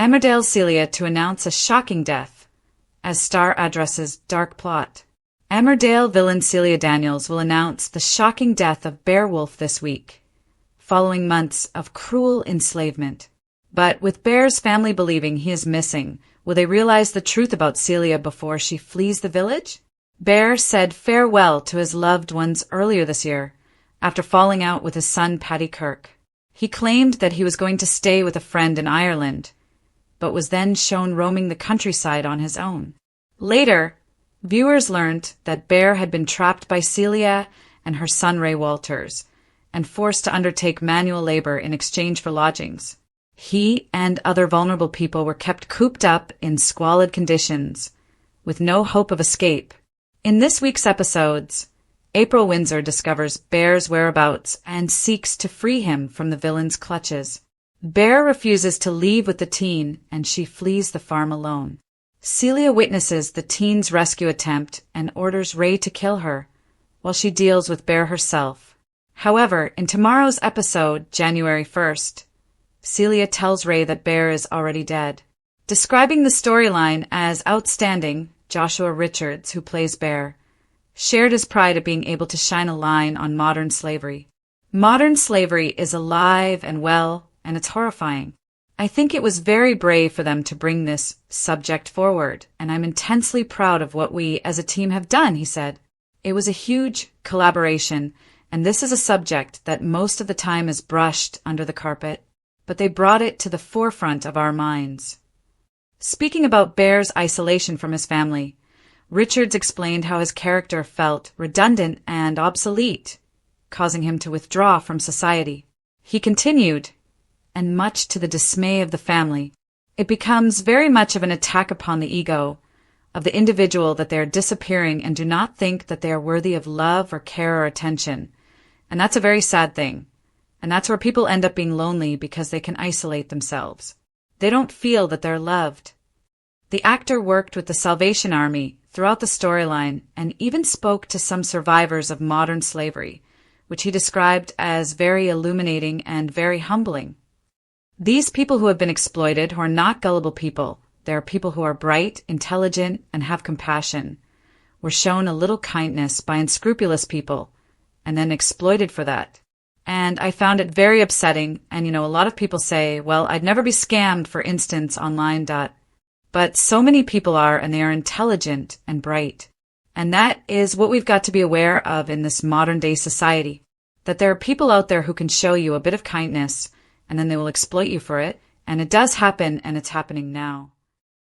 Emmerdale Celia to announce a shocking death, as Star addresses dark plot. Emmerdale villain Celia Daniels will announce the shocking death of Beowulf this week, following months of cruel enslavement. But with Bear's family believing he is missing, will they realize the truth about Celia before she flees the village? Bear said farewell to his loved ones earlier this year, after falling out with his son Paddy Kirk. He claimed that he was going to stay with a friend in Ireland, but was then shown roaming the countryside on his own. Later, viewers learned that Bear had been trapped by Celia and her son Ray Walters, and forced to undertake manual labor in exchange for lodgings. He and other vulnerable people were kept cooped up in squalid conditions, with no hope of escape. In this week's episodes, April Windsor discovers Bear's whereabouts and seeks to free him from the villain's clutches. Bear refuses to leave with the teen, and she flees the farm alone. Celia witnesses the teen's rescue attempt and orders Ray to kill her, while she deals with Bear herself. However, in tomorrow's episode, January 1st, Celia tells Ray that Bear is already dead. Describing the storyline as outstanding, Joshua Richards, who plays Bear, shared his pride at being able to shine a line on modern slavery. Modern slavery is alive and well, and it's horrifying. I think it was very brave for them to bring this subject forward, and I'm intensely proud of what we as a team have done, he said. It was a huge collaboration, and this is a subject that most of the time is brushed under the carpet, but they brought it to the forefront of our minds. Speaking about Bear's isolation from his family, Richards explained how his character felt redundant and obsolete, causing him to withdraw from society. He continued, and much to the dismay of the family, it becomes very much of an attack upon the ego of the individual that they are disappearing and do not think that they are worthy of love or care or attention. And that's a very sad thing. And that's where people end up being lonely because they can isolate themselves. They don't feel that they're loved. The actor worked with the Salvation Army throughout the storyline and even spoke to some survivors of modern slavery, which he described as very illuminating and very humbling. These people who have been exploited, who are not gullible people, they are people who are bright, intelligent, and have compassion, were shown a little kindness by unscrupulous people and then exploited for that. And I found it very upsetting, and a lot of people say, well, I'd never be scammed, for instance, online. But so many people are, and they are intelligent and bright. And that is what we've got to be aware of in this modern-day society, that there are people out there who can show you a bit of kindness, and then they will exploit you for it, and it does happen, and it's happening now.